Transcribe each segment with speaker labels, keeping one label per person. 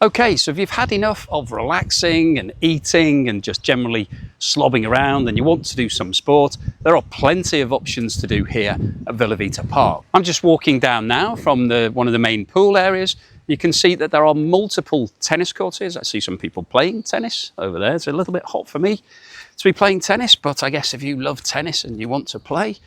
Speaker 1: Okay, so if you've had enough of relaxing and eating and just generally slobbing around and you want to do some sport, there are plenty of options to do here at Vila Vita Park. I'm just walking down now from one of the main pool areas. You can see that there are multiple tennis courts. I see some people playing tennis over there. It's a little bit hot for me to be playing tennis, but I guess if you love tennis and you want to play,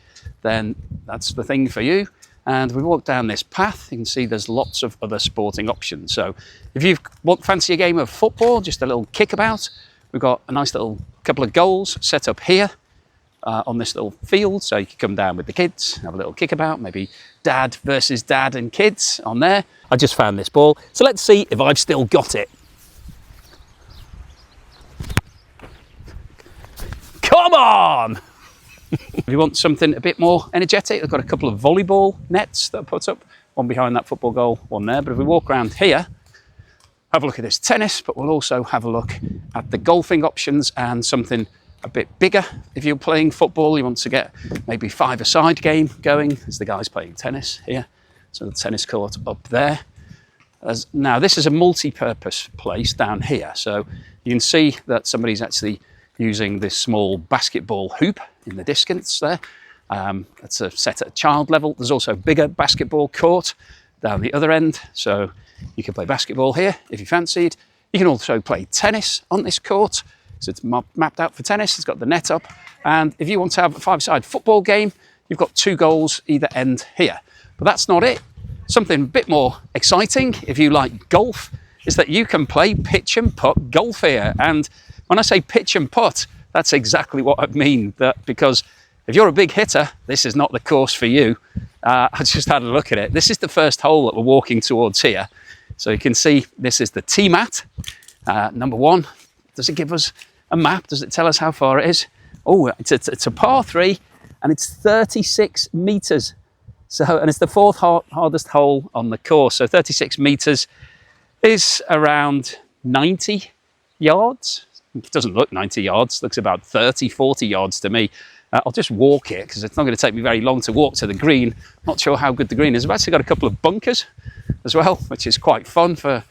Speaker 1: then that's the thing for you. And we walk down this path, you can see there's lots of other sporting options. So if you fancy a game of football, just a little kickabout, we've got a nice little couple of goals set up here on this little field. So you can come down with the kids, have a little kickabout, maybe dad versus dad and kids on there. I just found this ball. So let's see if I've still got it. Come on! If you want something a bit more energetic, I've got a couple of volleyball nets that I put up, one behind that football goal, one there. But if we walk around here, have a look at this tennis, but we'll also have a look at the golfing options and something a bit bigger. If you're playing football, you want to get maybe five-a-side game going. There's the guys playing tennis here. So the tennis court up there. Now this is a multi-purpose place down here. So you can see that somebody's actually using this small basketball hoop in the distance there. That's set at child level. There's also a bigger basketball court down the other end. So you can play basketball here if you fancied. You can also play tennis on this court. So it's mapped out for tennis. It's got the net up. And if you want to have a five-side football game, you've got two goals either end here. But that's not it. Something a bit more exciting, if you like golf, is that you can play pitch and putt golf here. And when I say pitch and putt, that's exactly what I mean. Because if you're a big hitter, this is not the course for you. I just had a look at it. This is the first hole that we're walking towards here. So you can see this is the tee mat. Number one, does it give us a map? Does it tell us how far it is? Oh, it's a par 3 and it's 36 meters. So, and it's the fourth hardest hole on the course. So 36 meters is around 90 yards. It doesn't look 90 yards, looks about 30, 40 yards to me. I'll just walk it because it's not going to take me very long to walk to the green. Not sure how good the green is. I've actually got a couple of bunkers as well, which is quite fun for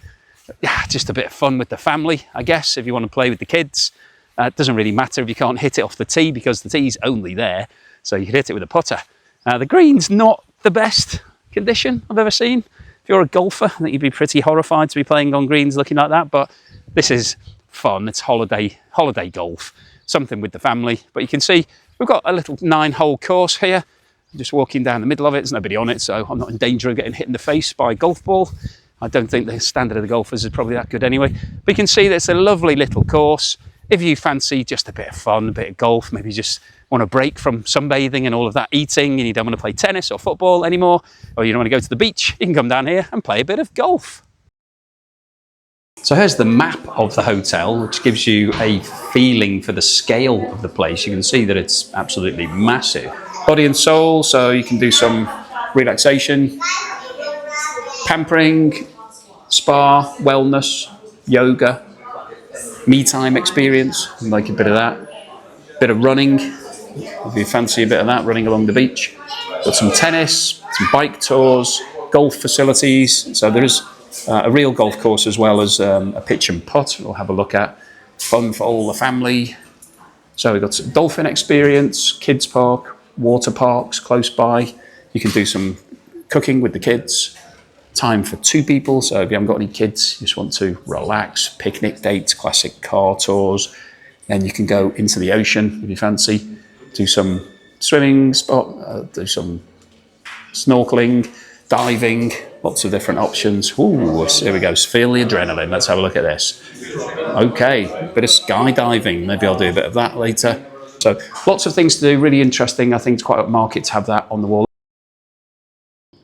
Speaker 1: just a bit of fun with the family, I guess, if you want to play with the kids. It doesn't really matter if you can't hit it off the tee because the tee's only there, so you can hit it with a putter. The green's not the best condition I've ever seen. If you're a golfer, I think you'd be pretty horrified to be playing on greens looking like that, but this is fun. It's holiday golf, something with the family. But you can see we've got a little 9-hole course here. I'm just walking down the middle of it. There's nobody on it, so I'm not in danger of getting hit in the face by a golf ball. I don't think the standard of the golfers is probably that good anyway. But you can see that it's a lovely little course. If you fancy just a bit of fun, a bit of golf, maybe just want a break from sunbathing and all of that eating, and you don't want to play tennis or football anymore, or you don't want to go to the beach, you can come down here and play a bit of golf. So here's the map of the hotel, which gives you a feeling for the scale of the place. You can see that it's absolutely massive. Body and soul, so you can do some relaxation, pampering, spa, wellness, yoga, me time experience, like a bit of that. Bit of running, if you fancy a bit of that, running along the beach. Got some tennis, some bike tours, golf facilities. So there is a real golf course as well as a pitch and putt we'll have a look at. Fun for all the family. So we've got some dolphin experience, kids park, water parks close by. You can do some cooking with the kids. Time for 2 people, so if you haven't got any kids, you just want to relax, picnic dates, classic car tours. Then you can go into the ocean if you fancy, do some swimming spot, do some snorkeling, diving, lots of different options. Ooh, here we go, feel the adrenaline. Let's have a look at this. Okay, bit of skydiving, maybe I'll do a bit of that later. So lots of things to do, really interesting. I think it's quite a market to have that on the wall.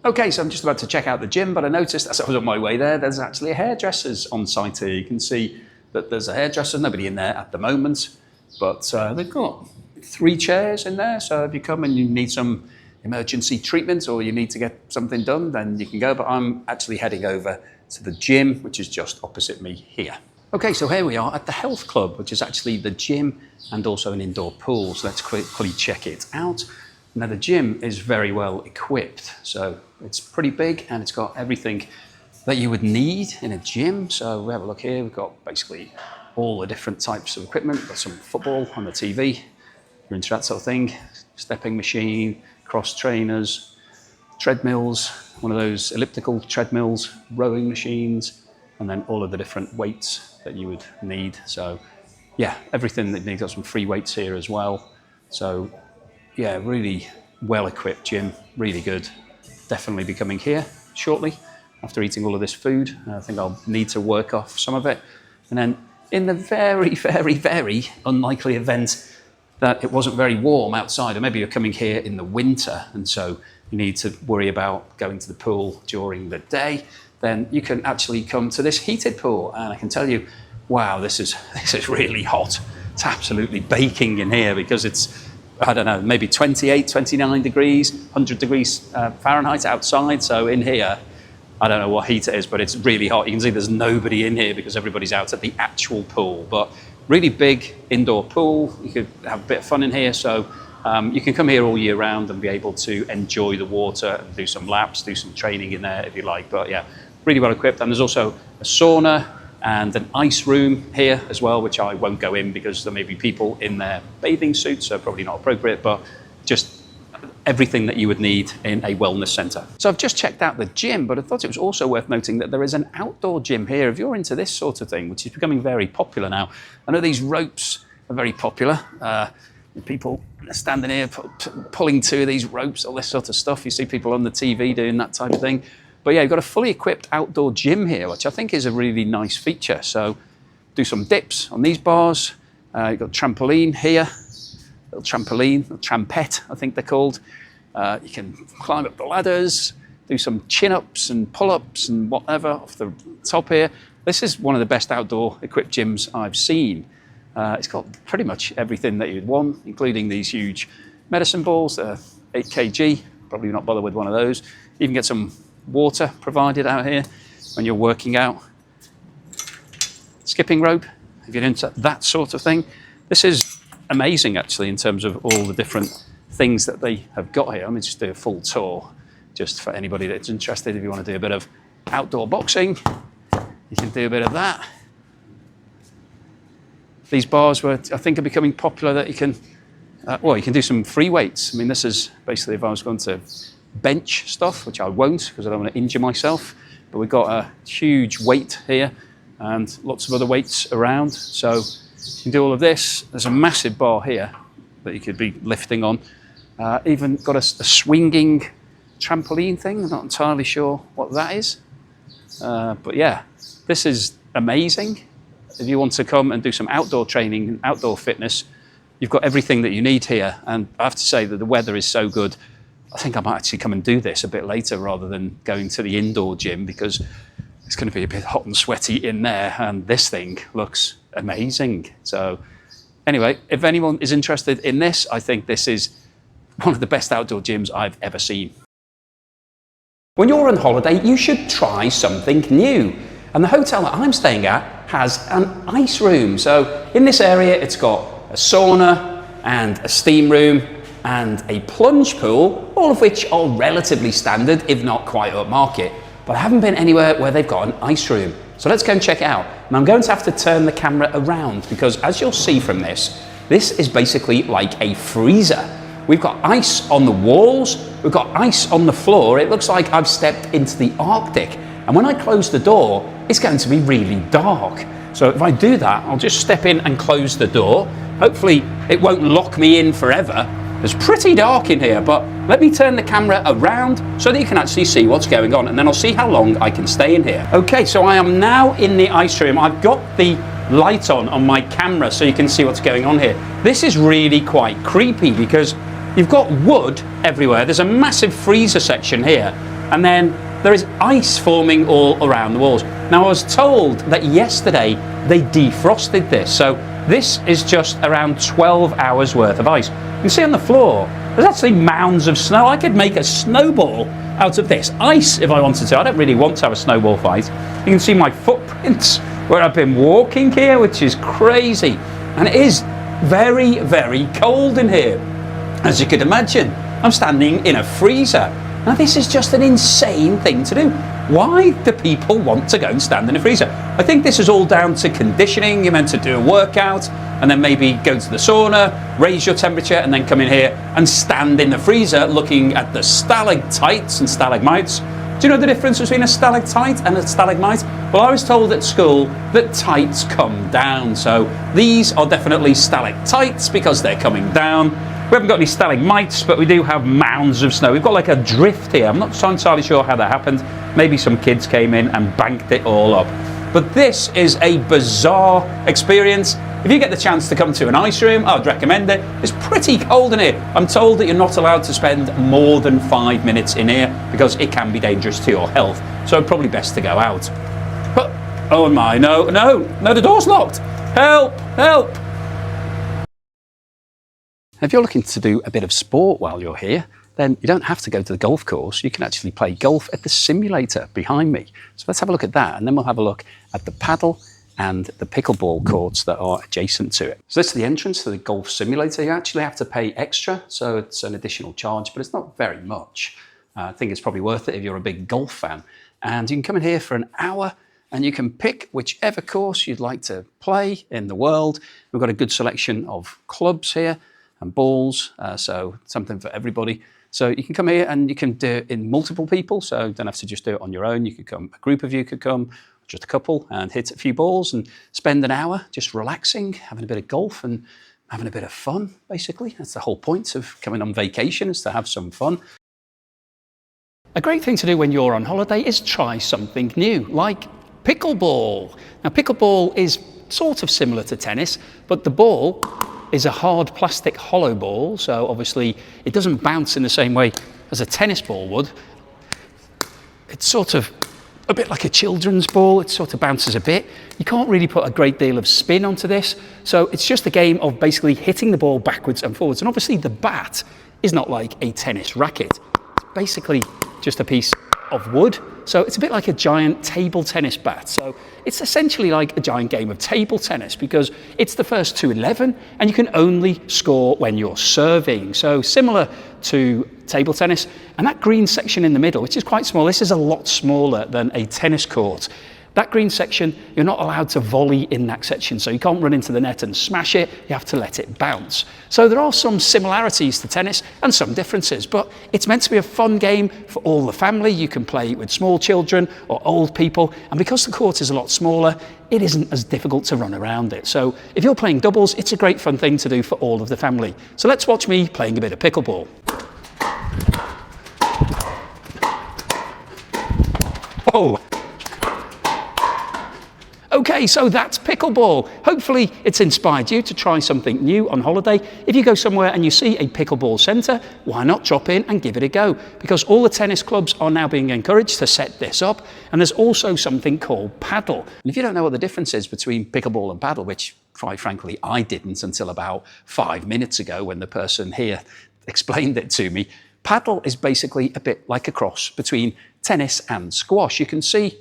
Speaker 1: Okay, so I'm just about to check out the gym, but I noticed as I was on my way there, there's actually a hairdresser's on site here. You can see that there's a hairdresser, nobody in there at the moment, but they've got 3 chairs in there. So if you come and you need some emergency treatment or you need to get something done, then you can go. But I'm actually heading over to the gym, which is just opposite me here. Okay, so here we are at the health club, which is actually the gym and also an indoor pool. So let's quickly check it out. Now the gym is very well equipped, so it's pretty big and it's got everything that you would need in a gym. So we have a look here. We've got basically all the different types of equipment. We've got some football on the TV. You're into that sort of thing. Stepping machine, cross trainers, treadmills, one of those elliptical treadmills, rowing machines, and then all of the different weights that you would need. So yeah, everything that you need. Got some free weights here as well. So yeah, really well equipped gym, really good. Definitely be coming here shortly after eating all of this food. I think I'll need to work off some of it. And then in the very, very, very unlikely event that it wasn't very warm outside, or maybe you're coming here in the winter and so you need to worry about going to the pool during the day, then you can actually come to this heated pool. And I can tell you, wow, this is really hot. It's absolutely baking in here because it's, I don't know, maybe 28, 29 degrees, 100 degrees Fahrenheit outside. So in here, I don't know what heat it is, but it's really hot. You can see there's nobody in here because everybody's out at the actual pool. But really big indoor pool. You could have a bit of fun in here. So you can come here all year round and be able to enjoy the water and do some laps, do some training in there if you like. But yeah, really well equipped. And there's also a sauna and an ice room here as well, which I won't go in because there may be people in their bathing suits, so probably not appropriate, but just everything that you would need in a wellness centre. So I've just checked out the gym, but I thought it was also worth noting that there is an outdoor gym here. If you're into this sort of thing, which is becoming very popular now, I know these ropes are very popular. People standing here pulling two of these ropes, all this sort of stuff. You see people on the TV doing that type of thing. But yeah, you've got a fully equipped outdoor gym here, which I think is a really nice feature. So do some dips on these bars. You've got trampoline here, little trampoline, little trampette, I think they're called. You can climb up the ladders, do some chin-ups and pull-ups and whatever off the top here. This is one of the best outdoor equipped gyms I've seen. It's got pretty much everything that you'd want, including these huge medicine balls, 8 kg, probably not bother with one of those. You can get some water provided out here when you're working out. Skipping rope, if you're into that sort of thing. This is amazing actually in terms of all the different things that they have got here. Let me just do a full tour just for anybody that's interested. If you want to do a bit of outdoor boxing, you can do a bit of that. These bars I think are becoming popular that you can, you can do some free weights. I mean, this is basically if I was going to bench stuff, which I won't because I don't want to injure myself, but we've got a huge weight here and lots of other weights around. So you can do all of this. There's a massive bar here that you could be lifting on. Even got a swinging trampoline thing. I'm not entirely sure what that is. But yeah, this is amazing. If you want to come and do some outdoor training and outdoor fitness, you've got everything that you need here. And I have to say that the weather is so good. I think I might actually come and do this a bit later rather than going to the indoor gym because it's going to be a bit hot and sweaty in there. And this thing looks amazing. So anyway, if anyone is interested in this, I think this is one of the best outdoor gyms I've ever seen. When you're on holiday, you should try something new. And the hotel that I'm staying at has an ice room. So in this area, it's got a sauna and a steam room and a plunge pool, all of which are relatively standard, if not quite upmarket. But I haven't been anywhere where they've got an ice room. So let's go and check it out. And I'm going to have to turn the camera around because as you'll see from this is basically like a freezer. We've got ice on the walls, we've got ice on the floor. It looks like I've stepped into the Arctic. And when I close the door, it's going to be really dark. So if I do that, I'll just step in and close the door. Hopefully it won't lock me in forever. It's pretty dark in here, but let me turn the camera around so that you can actually see what's going on, and then I'll see how long I can stay in here. Okay, so I am now in the ice room. I've got the light on my camera so you can see what's going on here. This is really quite creepy because you've got wood everywhere. There's a massive freezer section here, and then there is ice forming all around the walls. Now, I was told that yesterday they defrosted this, so this is just around 12 hours worth of ice. You can see on the floor, there's actually mounds of snow. I could make a snowball out of this ice if I wanted to. I don't really want to have a snowball fight. You can see my footprints where I've been walking here, which is crazy. And it is very, very cold in here. As you could imagine, I'm standing in a freezer. Now, this is just an insane thing to do. Why do people want to go and stand in a freezer? I think this is all down to conditioning. You're meant to do a workout and then maybe go to the sauna, raise your temperature, and then come in here and stand in the freezer looking at the stalactites and stalagmites. Do you know the difference between a stalactite and a stalagmite? Well, I was told at school that tights come down. So these are definitely stalactites because they're coming down. We haven't got any stalagmites, but we do have mounds of snow. We've got like a drift here. I'm not entirely sure how that happened. Maybe some kids came in and banked it all up. But this is a bizarre experience. If you get the chance to come to an ice room, I'd recommend it. It's pretty cold in here. I'm told that you're not allowed to spend more than 5 minutes in here because it can be dangerous to your health. So probably best to go out. But, oh my, no, the door's locked. Help, help. If you're looking to do a bit of sport while you're here, then you don't have to go to the golf course. You can actually play golf at the simulator behind me. So let's have a look at that, and then we'll have a look at the paddle and the pickleball courts that are adjacent to it. So this is the entrance to the golf simulator. You actually have to pay extra, so it's an additional charge, but it's not very much. I think it's probably worth it if you're a big golf fan. And you can come in here for an hour and you can pick whichever course you'd like to play in the world. We've got a good selection of clubs here and balls, so something for everybody. So you can come here and you can do it in multiple people, so you don't have to just do it on your own. You could come, a group of you could come, just a couple, and hit a few balls and spend an hour just relaxing, having a bit of golf and having a bit of fun, basically. That's the whole point of coming on vacation, is to have some fun. A great thing to do when you're on holiday is try something new, like pickleball. Now, pickleball is sort of similar to tennis, but the ball is a hard plastic hollow ball, so obviously it doesn't bounce in the same way as a tennis ball would. It's sort of a bit like a children's ball. It sort of bounces a bit. You can't really put a great deal of spin onto this, so it's just a game of basically hitting the ball backwards and forwards. And obviously the bat is not like a tennis racket. It's basically just a piece of wood, so it's a bit like a giant table tennis bat. So it's essentially like a giant game of table tennis because it's the first to 11 and you can only score when you're serving. So similar to table tennis. And that green section in the middle, which is quite small, this is a lot smaller than a tennis court. That green section, you're not allowed to volley in that section, so you can't run into the net and smash it, you have to let it bounce. So there are some similarities to tennis and some differences, but it's meant to be a fun game for all the family. You can play with small children or old people, and because the court is a lot smaller, it isn't as difficult to run around it. So if you're playing doubles, it's a great fun thing to do for all of the family. So let's watch me playing a bit of pickleball. Oh! Okay, so that's pickleball. Hopefully it's inspired you to try something new on holiday. If you go somewhere and you see a pickleball centre, why not drop in and give it a go? Because all the tennis clubs are now being encouraged to set this up, and there's also something called PADEL. And if you don't know what the difference is between pickleball and PADEL, which quite frankly I didn't until about 5 minutes ago when the person here explained it to me, PADEL is basically a bit like a cross between tennis and squash. You can see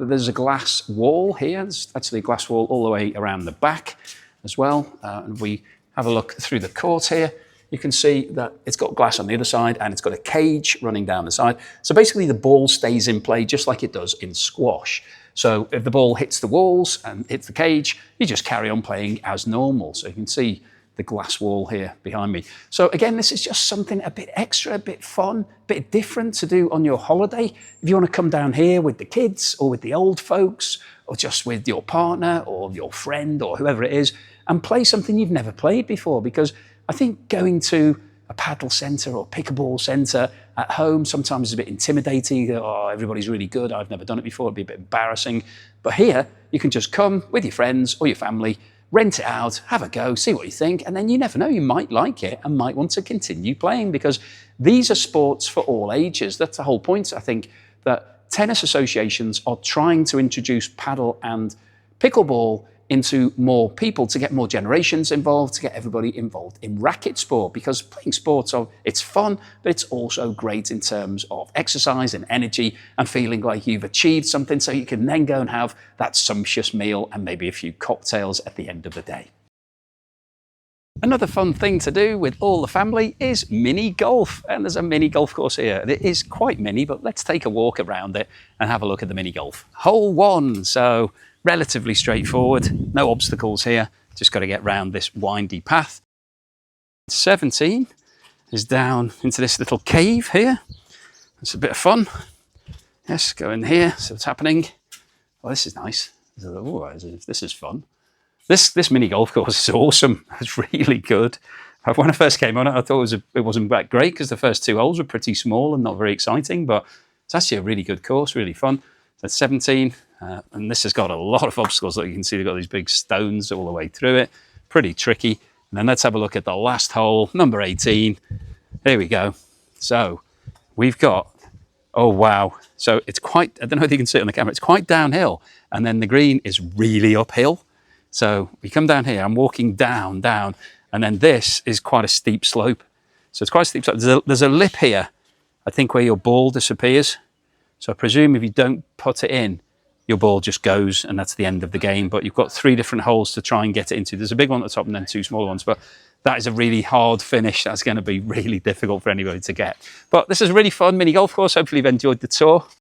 Speaker 1: there's a glass wall here. There's actually a glass wall all the way around the back as well. And we have a look through the court here. You can see that it's got glass on the other side and it's got a cage running down the side. So basically the ball stays in play just like it does in squash. So if the ball hits the walls and hits the cage, you just carry on playing as normal. So you can see the glass wall here behind me. So again, this is just something a bit extra, a bit fun, a bit different to do on your holiday. If you want to come down here with the kids or with the old folks or just with your partner or your friend or whoever it is and play something you've never played before, because I think going to a paddle centre or pickleball centre at home sometimes is a bit intimidating. Oh, everybody's really good. I've never done it before. It'd be a bit embarrassing. But here you can just come with your friends or your family, rent it out, have a go, see what you think, and then you never know, you might like it and might want to continue playing, because these are sports for all ages. That's the whole point, I think, that tennis associations are trying to introduce paddle and pickleball into more people, to get more generations involved, to get everybody involved in racket sport, because playing sports, it's fun, but it's also great in terms of exercise and energy and feeling like you've achieved something, so you can then go and have that sumptuous meal and maybe a few cocktails at the end of the day. Another fun thing to do with all the family is mini golf, and there's a mini golf course here. It is quite mini, but let's take a walk around it and have a look at the mini golf. Hole 1, so relatively straightforward, no obstacles here, just got to get round this windy path. 17 is down into this little cave here. It's a bit of fun. Yes, go in here, see what's happening. Oh, this is nice. Oh, this is fun. This mini golf course is awesome. It's really good. When I first came on it, I thought it wasn't that great because the first 2 holes were pretty small and not very exciting, but it's actually a really good course, really fun. That's 17, and this has got a lot of obstacles. Like you can see, they've got these big stones all the way through it. Pretty tricky. And then let's have a look at the last hole, number 18. Here we go. So we've got, oh wow. So it's quite, I don't know if you can see it on the camera, it's quite downhill. And then the green is really uphill. So we come down here, I'm walking down, and then this is quite a steep slope. So it's quite a steep slope. There's a lip here, I think, where your ball disappears. So I presume if you don't put it in, your ball just goes and that's the end of the game. But you've got 3 different holes to try and get it into. There's a big one at the top and then 2 smaller ones. But that is a really hard finish. That's going to be really difficult for anybody to get. But this is a really fun mini golf course. Hopefully you've enjoyed the tour.